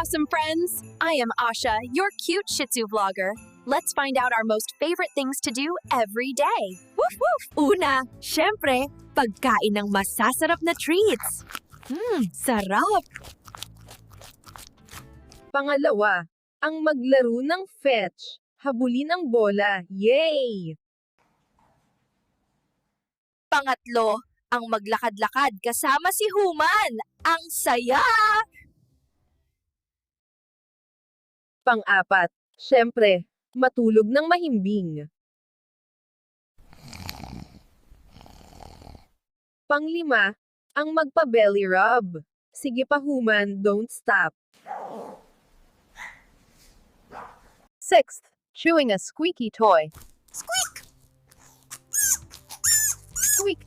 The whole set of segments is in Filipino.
awesome friends! I am Asha, your cute Shih Tzu vlogger. Let's find out our most favorite things to do every day. Woof woof! Una, syempre, pagkain ng masasarap na treats. Sarap! Pangalawa, ang maglaro ng fetch. Habulin ang bola. Yay! Pangatlo, ang maglakad-lakad kasama si Human. Ang saya! Pang-apat, syempre, matulog ng mahimbing. Pang-lima, ang magpa-belly rub. Sige pa Human, don't stop. Sixth, chewing a squeaky toy. Squeak! Squeak!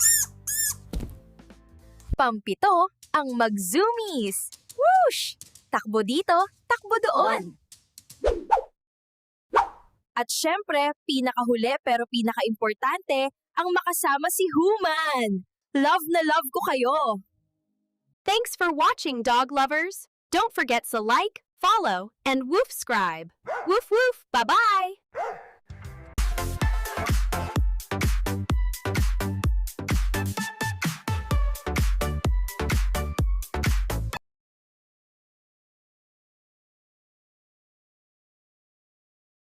Pampito, ang mag-zoomies. Whoosh! Takbo dito, takbo doon. At syempre, pinakahuli pero pinaka-importante, ang makasama si Human. Love na love ko kayo. Thanks for watching, dog lovers! Don't forget to like, follow, and woofscribe. Woof woof! Bye-bye!